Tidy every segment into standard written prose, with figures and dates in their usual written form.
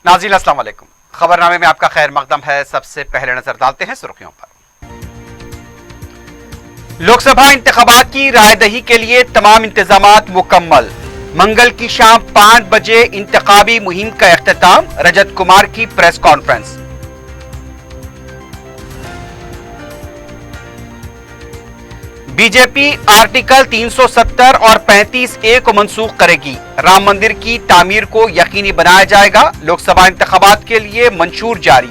नाज़रीन अस्सलाम वालेकुम। खबरनामे में आपका खैर मकदम है। सबसे पहले नजर डालते हैं सुर्खियों पर। लोकसभा इंतखाबात की रायदही के लिए तमाम इंतजामात मुकम्मल। मंगल की शाम 5 बजे इंतखाबी मुहिम का इख्तिताम। रजत कुमार की प्रेस कॉन्फ्रेंस। बीजेपी आर्टिकल 370 और 35A को मंसूख करेगी। राम मंदिर की तामीर को यकीनी बनाया जाएगा। लोकसभा इंतखाबात के लिए मंशूर जारी।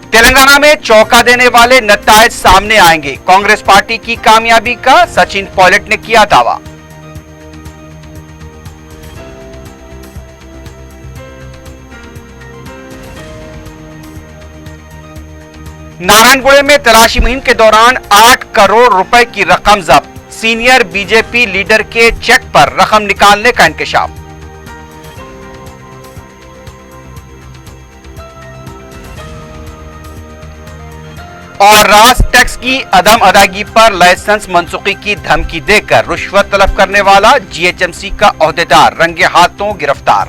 तेलंगाना में चौंका देने वाले नतायज सामने आएंगे। कांग्रेस पार्टी की कामयाबी का सचिन पायलट ने किया दावा। नारायणगुड़े में तलाशी मुहिम के दौरान 8 करोड़ रुपए की रकम जब्त। सीनियर बीजेपी लीडर के चेक पर रकम निकालने का इंकशाफ। और रास टैक्स की अदम अदायगी पर लाइसेंस मंसूखी की धमकी देकर रुश्वत तलब करने वाला जीएचएमसी का ओहदेदार रंगे हाथों गिरफ्तार।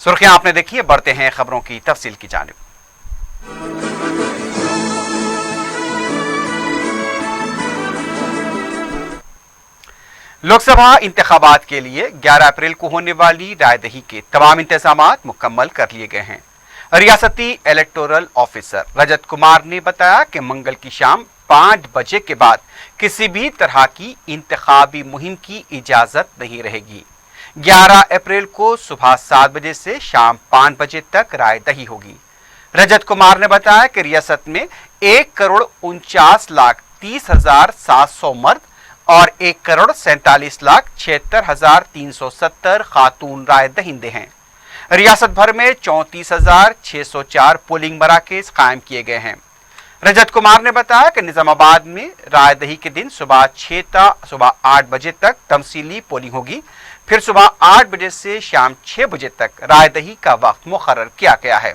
सुर्खियां आपने देखी है, बढ़ते हैं खबरों की तफसील की जानिब। लोकसभा इंतखाबात के लिए 11 अप्रैल को होने वाली रायदही के तमाम इंतजामात मुकम्मल कर लिए गए हैं। रियासती इलेक्टोरल ऑफिसर रजत कुमार ने बताया कि मंगल की शाम 5 बजे के बाद किसी भी तरह की इंतखाबी मुहिम की इजाजत नहीं रहेगी। 11 अप्रैल को सुबह 7 बजे से शाम 5 बजे तक रायदही होगी। रजत कुमार ने बताया कि रियासत में 1,49,30,700 मर्द और 1,47,76,370 खातून राय दहिंदे हैं। रियासत भर में 34,604 पोलिंग मराकज कायम किए गए हैं। रजत कुमार ने बताया कि निजामाबाद में रायदही के दिन सुबह 8 बजे तक तमसीली पोलिंग होगी। फिर सुबह 8 बजे से शाम 6 बजे तक रायदही का वक्त मुकर्रर किया गया है।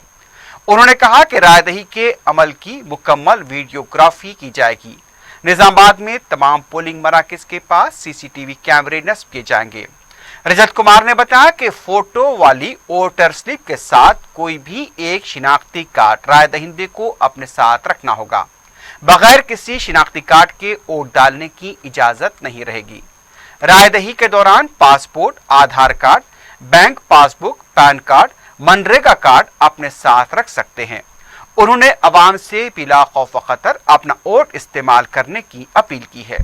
उन्होंने कहा कि रायदही के अमल की मुकम्मल वीडियोग्राफी की जाएगी। निजामाबाद में तमाम पोलिंग मराकज के पास सीसीटीवी कैमरे नस्ब किए जाएंगे। रजत कुमार ने बताया कि फोटो वाली वोटर स्लिप के साथ कोई भी एक शिनाख्ती कार्ड राय दहिंदे को अपने साथ रखना होगा। बगैर किसी शिनाख्ती कार्ड के वोट डालने की इजाजत नहीं रहेगी। रायदही के दौरान passport, Aadhaar card, bank passbook, PAN card, मनरेगा कार्ड अपने साथ रख सकते हैं। उन्होंने अवाम से बिला खौफ खतर अपना वोट इस्तेमाल करने की अपील की है।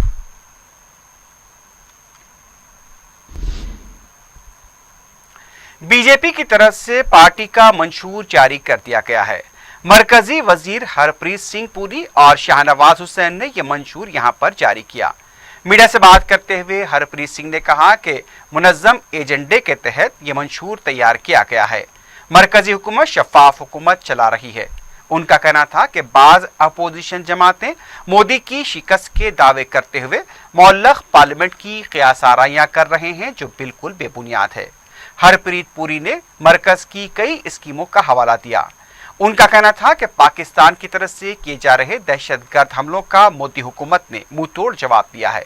बीजेपी की तरफ से पार्टी का मंशूर जारी कर दिया गया है। मरकजी वजीर हरप्रीत सिंह पुरी और शाहनवाज हुसैन ने यह मंशूर यहां पर जारी किया। मीडिया से बात करते हुए हरप्रीत सिंह ने कहा कि मुनज़्ज़म एजेंडे के तहत यह मंशूर तैयार किया गया है। मरकजी हुकूमत शफाफ हुकूमत चला रही है। उनका कहना था कि बाज अपोजिशन जमातें मोदी की शिकस्त के दावे करते हुए मुअल्लक़ पार्लियामेंट की क़ियासाराइयां कर रहे हैं, जो बिल्कुल बेबुनियाद है। हरप्रीत पुरी ने मरकज की कई स्कीमों का हवाला दिया। उनका कहना था कि पाकिस्तान की तरफ से किए जा रहे दहशतगर्द हमलों का मोदी हुकूमत ने मुंह तोड़ जवाब दिया है।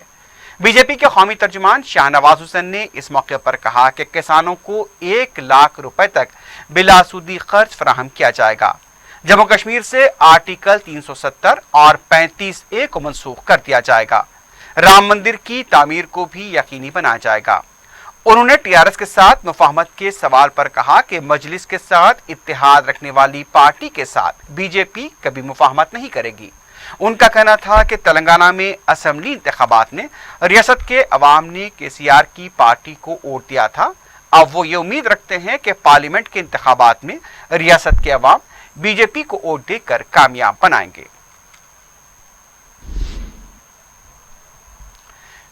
बीजेपी के कौमी तर्जुमान शाहनवाज हुसैन ने इस मौके पर कहा कि किसानों को 1 लाख रुपए तक बिलासूदी खर्च फराहम किया जाएगा। जम्मू कश्मीर से आर्टिकल 370 और 35A को मनसूख कर दिया जाएगा। राम मंदिर की तामीर को भी यकीनी बनाया जाएगा। उन्होंने टीआरएस के साथ मुफाहमत के सवाल पर कहा कि मजलिस के साथ इत्तेहाद रखने वाली पार्टी के साथ बीजेपी कभी मुफाहमत नहीं करेगी। उनका कहना था कि तेलंगाना में असेंबली इंतखाबात ने रियासत के अवाम ने केसीआर की पार्टी को वोट दिया था। अब वो ये उम्मीद रखते हैं कि पार्लियामेंट के इंतखाबात में रियासत के अवाम बीजेपी को वोट देकर कामयाब बनाएंगे।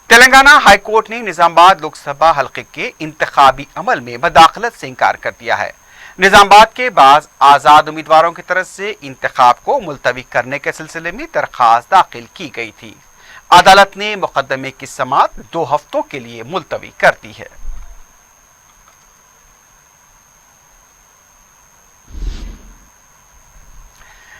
तेलंगाना हाईकोर्ट ने निजामाबाद लोकसभा हल्के के इंतखाबी अमल में मदाखलत से इनकार कर दिया है। निजामाबाद के बाज़ आज़ाद उम्मीदवारों की तरफ से इंतखाब को मुलतवी करने के सिलसिले में दरख्वास्त दाखिल की गई थी। अदालत ने मुकदमे की समाअत 2 हफ्तों के लिए मुलतवी कर दी है।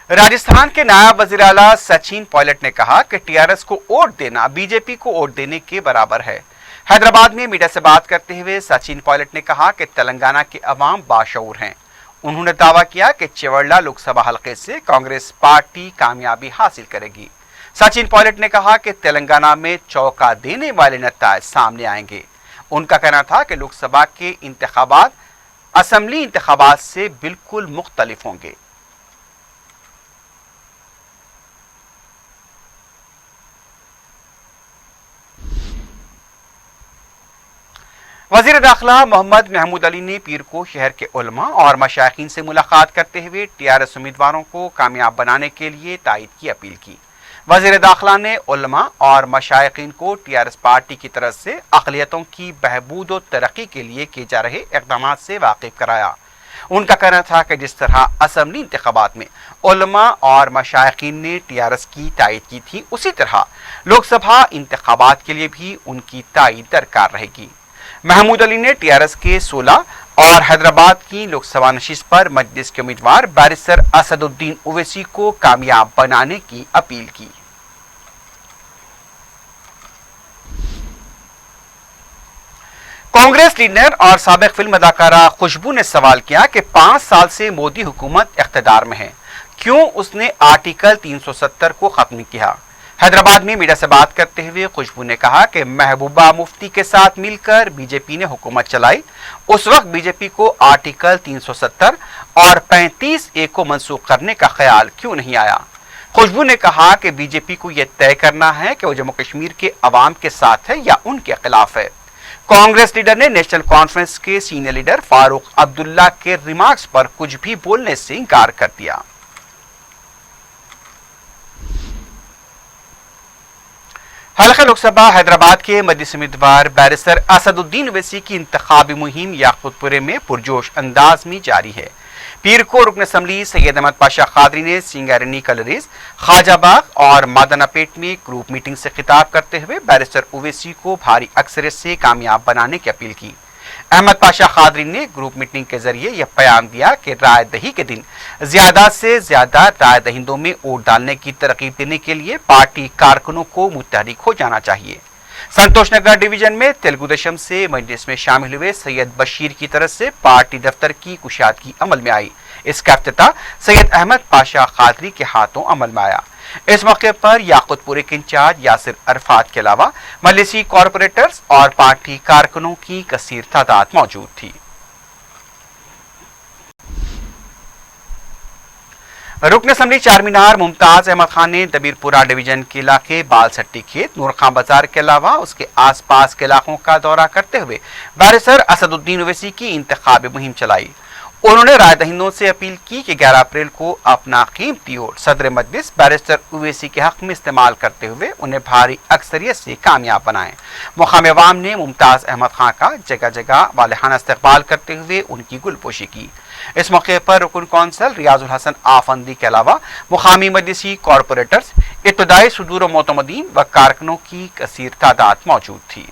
राजस्थान के नायब वजीर आला सचिन पायलट ने कहा कि टीआरएस को वोट देना बीजेपी को वोट देने के बराबर है। हैदराबाद में मीडिया से बात करते हुए सचिन पायलट ने कहा कि तेलंगाना के अवाम बाशऊर हैं। उन्होंने दावा किया कि चेवड़ला लोकसभा हलके से कांग्रेस पार्टी कामयाबी हासिल करेगी। सचिन पायलट ने कहा कि तेलंगाना में चौंका देने वाले नतीजे सामने आएंगे। उनका कहना था कि लोकसभा के इंतखाबात असेंबली इंतखाबात से बिल्कुल मुख्तलिफ होंगे। वजीर दाखिला मोहम्मद महमूद अली ने पीर को शहर के उलमा और मशाइखीन से मुलाकात करते हुए टीआरएस उम्मीदवारों को कामयाब बनाने के लिए तायद की अपील की। वजीर दाखिला ने उलमा और मशाइखीन को टीआरएस पार्टी की तरफ से अक़लियतों की बहबूद और तरक्की के लिए किए जा रहे इक़दाम से वाकिफ कराया। उनका कहना था कि जिस तरह असेंबली इंतखाबात में उलमा और मशाइखीन ने टीआरएस की तायद की थी, उसी तरह लोकसभा इंतखाबात के लिए भी उनकी तायद दरकार रहेगी। महमूद अली ने टीआरएस के 16 और हैदराबाद की लोकसभा नशिस्त पर मजलिस के उम्मीदवार बैरिस्टर असदुद्दीन ओवैसी को कामयाब बनाने की अपील की। कांग्रेस लीडर और साबिक फिल्म अदाकारा खुशबू ने सवाल किया कि 5 साल से मोदी हुकूमत इख्तिदार में है, क्यों उसने आर्टिकल 370 को खत्म किया। हैदराबाद में मीडिया से बात करते हुए खुशबू ने कहा कि महबूबा मुफ्ती के साथ मिलकर बीजेपी ने हुकूमत चलाई, उस वक्त बीजेपी को आर्टिकल 370 और 35A को मंसूख करने का ख्याल क्यों नहीं आया। खुशबू ने कहा कि बीजेपी को यह तय करना है कि वो जम्मू कश्मीर के अवाम के साथ है या उनके खिलाफ है। कांग्रेस लीडर ने नेशनल कॉन्फ्रेंस के सीनियर लीडर फारूक अब्दुल्ला के रिमार्क्स पर कुछ भी बोलने से इनकार कर दिया। हल्का लोकसभा हैदराबाद के मजलिस उम्मीदवार बैरिस्टर असदुद्दीन ओवैसी की इंतखाबी मुहिम याकूतपुरे में पुरजोश अंदाज में जारी है। पीर को रुकन असम्बली सैयद अहमद पाशा खादरी ने सिंगारनी कलरीज, खाजाबाग और मादनापेट में ग्रुप मीटिंग से खिताब करते हुए बैरिस्टर ओवैसी को भारी अक्सरियत से कामयाब बनाने की अपील की। अहमद पाशा खादरी ने ग्रुप मीटिंग के जरिए यह बयान दिया कि राय दही के दिन ज्यादा से ज्यादा राय दहिंदों में वोट डालने की तरकीब देने के लिए पार्टी कारकुनों को मुतहरिक हो जाना चाहिए। संतोष नगर डिवीजन में तेलुगु देशम से मजलिस में शामिल हुए सैयद बशीर की तरफ से पार्टी दफ्तर की कुशादगी अमल में आई। इसका इफ्तिताह सैयद अहमद पाशा खादरी के हाथों अमल में आया। इस मौके पर याकूतपुरे के इंचार्ज यासिर अरफात के अलावा मजलिसी कॉरपोरेटर्स और पार्टी कारकुनों की कसीर तादाद मौजूद थी। रुकन असम्बली चारमीनार मुमताज अहमद खान ने दबीरपुरा डिवीजन के इलाके बालसट्टी खेत, नूर खां बाजार के अलावा उसके आसपास के इलाकों का दौरा करते हुए बैरिस्टर असदुद्दीन ओवैसी की इंतखाबी मुहिम चलाई। उन्होंने राय दहिंदों से अपील की कि 11 अप्रैल को अपना कीमती वोट सदर मजलिस बैरिस्टर ओवैसी के हक में इस्तेमाल करते हुए उन्हें भारी अक्सरियत से कामयाब बनाएं। मुकामी अवाम ने मुमताज अहमद खान का जगह जगह वालेहाना इस्तकबाल करते हुए उनकी गुलपोशी की। इस मौके पर रुकन कौंसल रियाजुल हसन आफंदी के अलावा मुकामी मजलिसी कॉरपोरेटर्स, इब्तदाई सुदूर मोतमदीन व कारकुनों की कसीर तादाद मौजूद थी।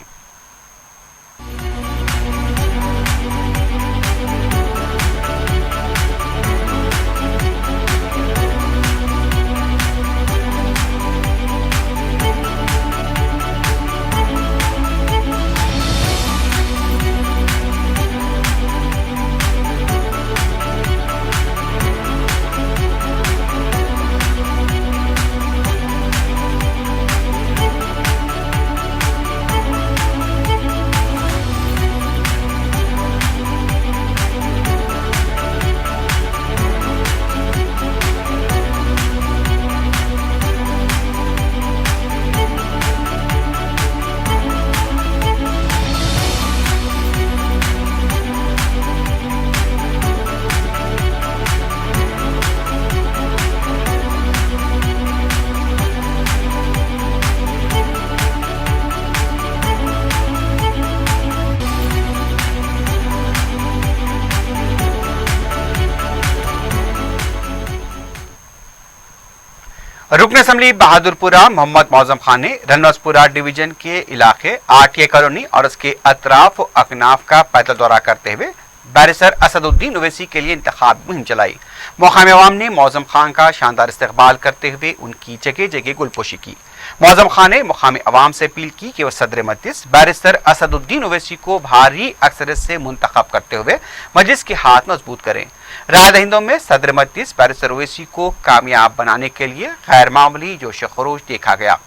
रुकन असम्बली बहादुरपुरा मोहम्मद मौजम खान ने रनौजपुरा डिवीजन के इलाके आरटीए कॉलोनी और उसके अतराफ अकनाफ का पैदल दौरा करते हुए बैरिस्टर असदुद्दीन ओवैसी के लिए इंतखाब मुहिम चलाई। मौकामी अवाम ने मौज़म खान का शानदार इस्तकबाल करते हुए उनकी जगह जगह गुलपोशी की। मौज़म खान ने मौकामी अवाम से अपील की कि वह सदर मजलिस बैरिस्टर असदुद्दीन ओवैसी को भारी अक्सरियत से मुंतखब करते हुए मजलिस के हाथ मजबूत करें। राय दहिंदों में सदर मजलिस बैरिस्टर ओवैसी को कामयाब बनाने के लिए गैर मामूली जोश खरोश देखा गया।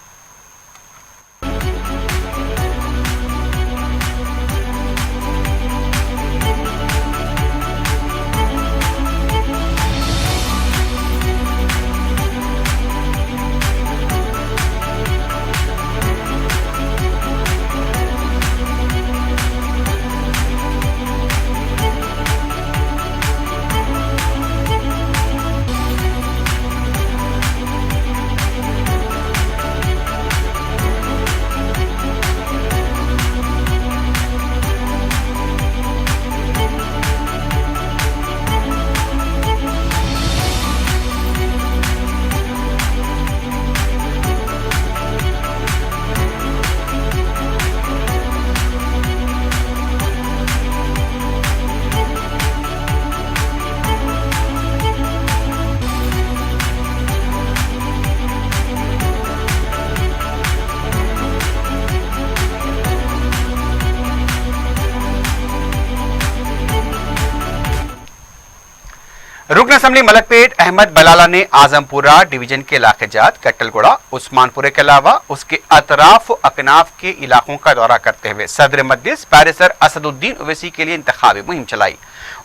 रुकन असम्बली मलकपेट अहमद बलाला ने आजमपुरा डिवीजन के इलाके जात कट्टलगुड़ा उस्मानपुरे के अलावा उसके अतराफ अकनाफ के इलाकों का दौरा करते हुए सदर मजलिस बैरिस्टर असदुद्दीन ओवैसी के लिए इंतखाबी मुहिम चलाई।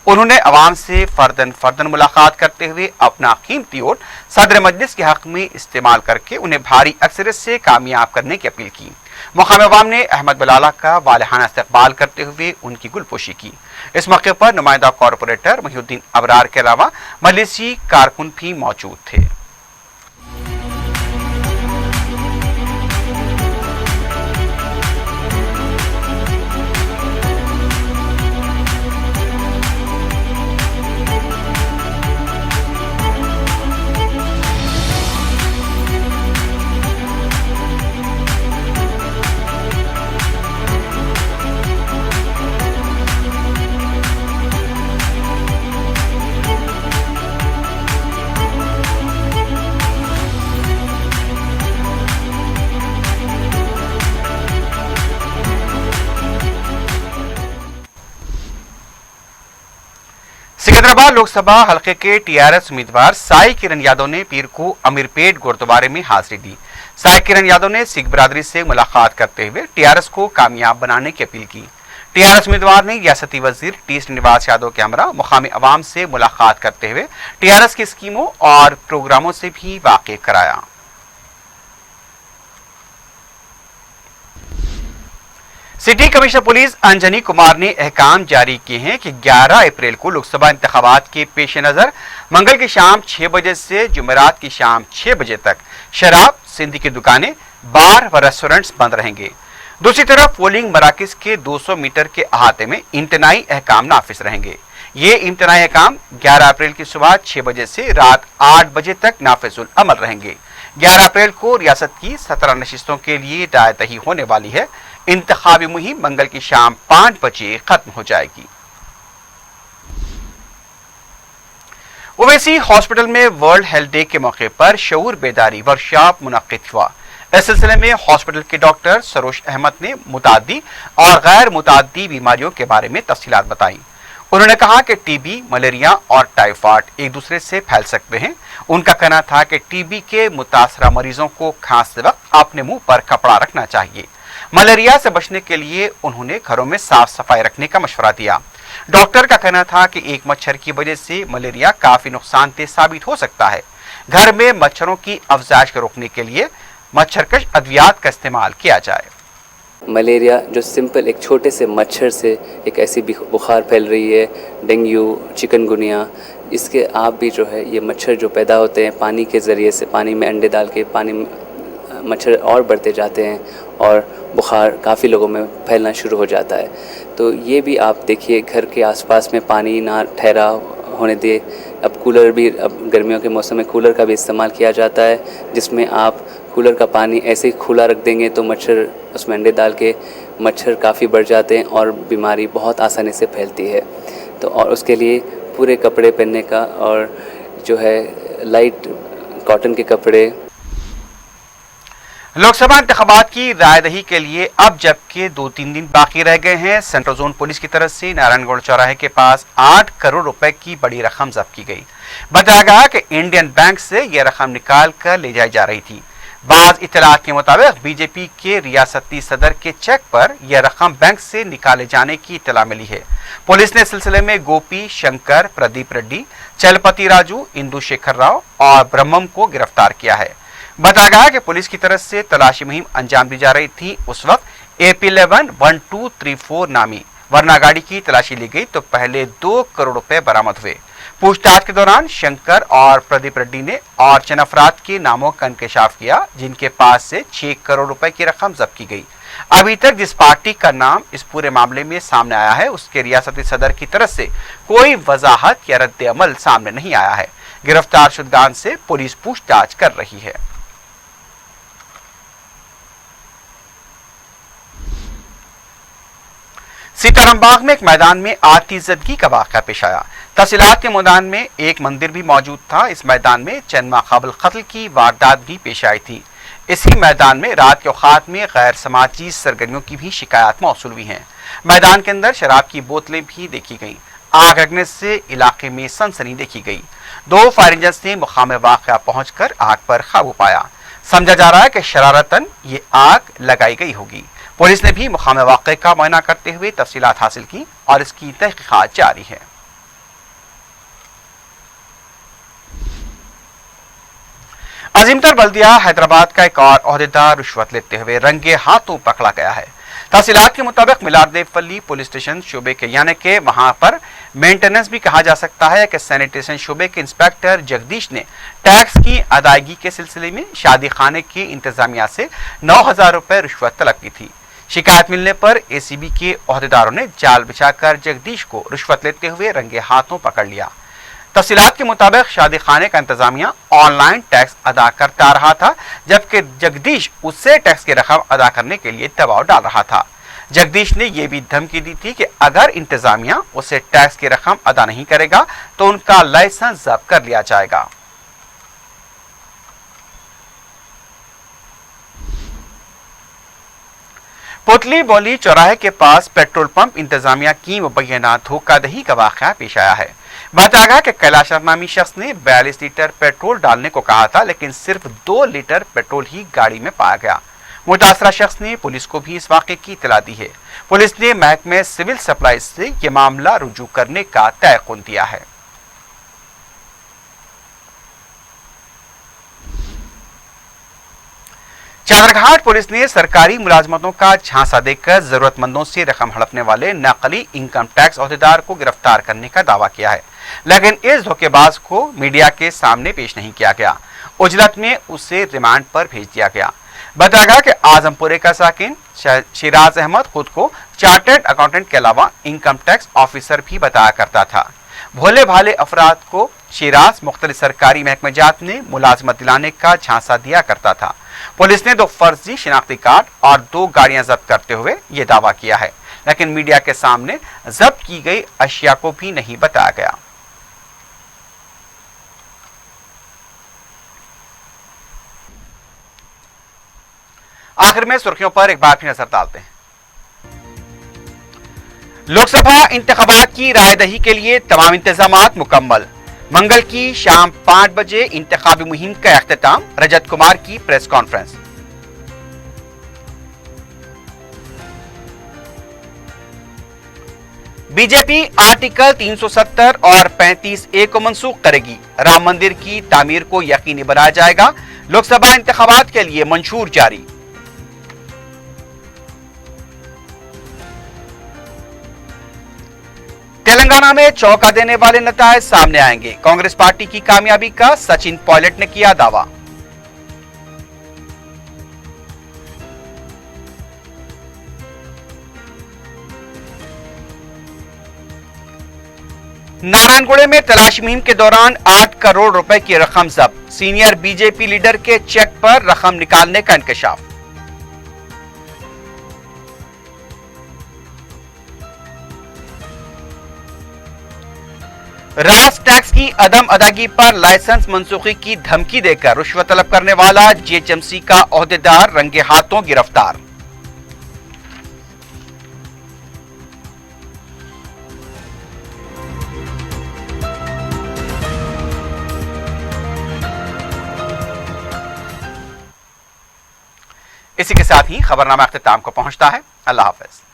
उन्होंने अवाम से फर्दन मुलाकात करते हुए अपना कीमती वोट सदर मजलिस के हक में इस्तेमाल करके उन्हें भारी अक्सरियत से कामयाब करने की अपील की। मुकामी अवाम ने अहमद बलाला का वालहाना इस्तकबाल करते हुए उनकी गुलपोशी की। इस मौके पर नुमाइंदा कॉरपोरेटर महिउद्दीन अबरार के अलावा मजलिसी कारकुन भी मौजूद थे। सिकंदराबाद लोकसभा हलके के टीआरएस उम्मीदवार साई किरण यादव ने पीर को अमीरपेट गुरुद्वारे में हाजिरी दी। साई किरण यादव ने सिख बिरादरी से मुलाकात करते हुए टीआरएस को कामयाब बनाने की अपील की। टीआरएस उम्मीदवार ने रियासती वजीर टी श्रीनिवास यादव के हमरा मुकामी अवाम से मुलाकात करते हुए टीआरएस की स्कीमों और प्रोग्रामों से भी वाकिफ कराया। City commissioner police Anjani Kumar ने अहकाम जारी किए हैं कि 11 अप्रैल को लोकसभा इंतखाबात के पेश नजर मंगल की शाम 6 बजे से जुमेरात की शाम 6 बजे तक शराब, सिंधी की दुकानें, बार व रेस्टोरेंट्स बंद रहेंगे। दूसरी तरफ पोलिंग मराकज के 200 मीटर के अहाते में इम्तनाई अहकाम नाफिज रहेंगे। ये इम्तनाई अहकाम 11 अप्रैल की सुबह 6 बजे से रात 8 बजे तक नाफिजुल अमल रहेंगे। 11 अप्रैल को रियासत की 17 नशिस्तों के लिए रायदही होने वाली है। इंतखाबी मुहिम मंगल की शाम 5 बजे खत्म हो जाएगी। ओवैसी हॉस्पिटल में वर्ल्ड हेल्थ डे के मौके पर शऊर बेदारी वर्कशॉप मुनक्किद हुआ। इस सिलसिले में हॉस्पिटल के डॉक्टर सरोज अहमद ने मुताद्दी और गैर मुताद्दी बीमारियों के बारे में तफसीलात बताई। उन्होंने कहा कि टीबी, मलेरिया और टाइफाइड एक दूसरे से फैल सकते हैं। उनका कहना था कि टीबी के मुतासरा मरीजों को खांसते वक्त अपने मुंह पर कपड़ा रखना चाहिए। मलेरिया से बचने के लिए उन्होंने घरों में साफ सफाई रखने का मशवरा दिया। डॉक्टर का कहना था कि एक मच्छर की वजह से मलेरिया काफी नुकसानदेह साबित हो सकता है। घर में मच्छरों की अफजाइश को रोकने के लिए मच्छरकश अद्वियात का इस्तेमाल किया जाए। मलेरिया जो सिंपल एक छोटे से मच्छर से एक ऐसी बुखार फैल रही है, डेंगू, चिकनगुनिया, इसके आप भी जो है ये मच्छर जो पैदा होते हैं पानी के ज़रिए से, पानी में अंडे डाल के पानी में मच्छर और बढ़ते जाते हैं और बुखार काफ़ी लोगों में फैलना शुरू हो जाता है। तो ये भी आप देखिए, घर के आसपास में पानी ना ठहरा होने दे। अब कूलर भी, अब गर्मियों के मौसम में कूलर का भी इस्तेमाल किया जाता है, जिसमें आप कूलर का पानी ऐसे ही खुला रख देंगे तो मच्छर उसमें अंडे डाल के मच्छर काफ़ी बढ़ जाते हैं और बीमारी बहुत आसानी से फैलती है। تو اور اس کے لیے پورے کپڑے پہننے کا اور جو ہے لائٹ کاٹن کے کپڑے. لوک سبھا انتخابات کی رائے دہی کے لیے اب جبکہ 2-3 دن باقی رہ گئے ہیں، سینٹرل زون پولیس کی طرف سے نارائن گڑھ چوراہے کے پاس 8 کروڑ روپے کی بڑی رقم ضبط کی گئی. بتایا گیا کہ انڈین بینک سے یہ رقم نکال کر لے جائی جا رہی تھی. بعض اطلاعات کے مطابق بی جے پی کے ریاستی صدر کے چیک پر یہ رقم بینک سے نکالے جانے کی اطلاع ملی ہے. پولیس نے اس سلسلے میں گوپی شنکر، پردیپ ریڈی، چلپتی راجو، اندو شیکھر راؤ اور برہمم کو گرفتار کیا ہے. بتایا گیا کہ پولیس کی طرف سے تلاشی مہم انجام دی جا رہی تھی. اس وقت AP11 1234 نامی ورنہ گاڑی کی تلاشی لی گئی تو پہلے 2 کروڑ روپے برآمد ہوئے. پوچھ تاچھ کے دوران شنکر اور پردیپ ریڈی نے اور چند افراد کے ناموں کا انکشاف کیا جن کے پاس سے 6 کروڑ روپے کی رقم ضبط کی گئی. ابھی تک جس پارٹی کا نام اس پورے معاملے میں سامنے آیا ہے اس کے ریاستی صدر کی طرف سے کوئی وضاحت یا رد عمل سامنے نہیں آیا ہے. گرفتار شدگان سے پولیس پوچھ تاچھ کر رہی ہے. سیتارام باغ میں ایک میدان میں آتی زدگی کا واقعہ پیش آیا. تفصیلات کے میدان میں ایک مندر بھی موجود تھا. اس میدان میں چند ماہ قبل قتل کی واردات بھی پیش آئی تھی. اسی میدان میں رات کے اوقات میں غیر سماجی سرگرمیوں کی بھی شکایات موصول ہوئی ہیں. میدان کے اندر شراب کی بوتلیں بھی دیکھی گئیں. آگ لگنے سے علاقے میں سنسنی دیکھی گئی. 2 فائر انجنز نے مقام واقعہ پہنچ کر آگ پر قابو پایا. سمجھا جا رہا ہے کہ شرارتاً یہ آگ لگائی گئی ہوگی. پولیس نے بھی مقام واقعے کا معائنہ کرتے ہوئے تفصیلات حاصل کی اور اس کی تحقیقات جاری ہے. عظیم تر بلدیہ حیدرآباد کا ایک اور عہدیدار رشوت لیتے ہوئے رنگے ہاتھوں پکڑا گیا ہے. تفصیلات کے مطابق ملاردیو پلی پولیس اسٹیشن شعبے کے یعنی کہ وہاں پر مینٹیننس بھی کہا جا سکتا ہے کہ سینیٹیشن شعبے کے انسپیکٹر جگدیش نے ٹیکس کی ادائیگی کے سلسلے میں شادی خانے کی انتظامیہ سے 9,000 روپے رشوت طلب کی تھی. شکایت ملنے پر ACB کے عہدیداروں نے جال بچھا کر جگدیش کو رشوت لیتے ہوئے رنگے ہاتھوں پکڑ لیا. تفصیلات کے مطابق شادی خانے کا انتظامیہ آن لائن ٹیکس ادا کرتا رہا تھا جبکہ جگدیش اس سے ٹیکس کی رقم ادا کرنے کے لیے دباؤ ڈال رہا تھا. جگدیش نے یہ بھی دھمکی دی تھی کہ اگر انتظامیہ اسے ٹیکس کی رقم ادا نہیں کرے گا تو ان کا لائسنس ضبط کر لیا جائے گا. پتلی بولی چوراہے کے پاس پیٹرول پمپ انتظامیہ کی مبینہ دھوکہ دہی کا واقعہ پیش آیا ہے. بتایا گیا کہ کیلاش نامی شخص نے 42 لیٹر پیٹرول ڈالنے کو کہا تھا لیکن صرف 2 لیٹر پیٹرول ہی گاڑی میں پایا گیا. متاثرہ شخص نے پولیس کو بھی اس واقعے کی اطلاع دی ہے. پولیس نے محکمہ سول سپلائز سے یہ معاملہ رجوع کرنے کا تیقن دیا ہے. چادرگھاٹ پولیس نے سرکاری ملازمتوں کا جھانسا دے کر ضرورت مندوں سے رقم ہڑپنے والے نقلی انکم ٹیکس عہدیدار کو گرفتار کرنے کا دعویٰ کیا ہے لیکن اس دھوکے باز کو میڈیا کے سامنے پیش نہیں کیا گیا. اجلت میں اسے ریمانڈ پر بھیج دیا گیا. بتایا گیا کہ اعظم پورے کا ساکن شیراز احمد خود کو چارٹرڈ اکاؤنٹنٹ کے علاوہ انکم ٹیکس آفیسر بھی بتایا کرتا تھا. بھولے بھالے افراد کو شیراز مختلف سرکاری محکمہ جات میں ملازمت دلانے کا جھانسا دیا کرتا تھا. پولیس نے 2 فرضی شناختی کارڈ اور 2 گاڑیاں ضبط کرتے ہوئے یہ دعویٰ کیا ہے لیکن میڈیا کے سامنے ضبط کی گئی اشیاء کو بھی نہیں بتایا گیا. آخر میں سرخیوں پر ایک بار پھر نظر ڈالتے ہیں. لوک سبھا انتخابات کی رائے دہی کے لیے تمام انتظامات مکمل. منگل کی شام 5 بجے انتخابی مہم کا اختتام. رجت کمار کی پریس کانفرنس. بی جے پی آرٹیکل 370 اور 35A کو منسوخ کرے گی. رام مندر کی تعمیر کو یقینی بنایا جائے گا. لوک سبھا انتخابات کے لیے منشور جاری. تلنگانہ میں چونکا دینے والے نتائج سامنے آئیں گے. کانگریس پارٹی کی کامیابی کا سچن پائلٹ نے کیا دعویٰ. نارائن گڑھ میں تلاشی مہم کے دوران 8 کروڑ روپے کی رقم ضبط. Senior B J P leader کے چیک پر رقم نکالنے کا انکشاف. रास टैक्स की अदम अदागी पर लाइसेंस मनसूखी की धमकी देकर रुश्वत तलब करने वाला जीएचएमसी का ओहदेदार रंगे हाथों गिरफ्तार। इसी के साथ ही खबरनामा अख्तिताम को पहुंचता है। अल्लाह हाफिज।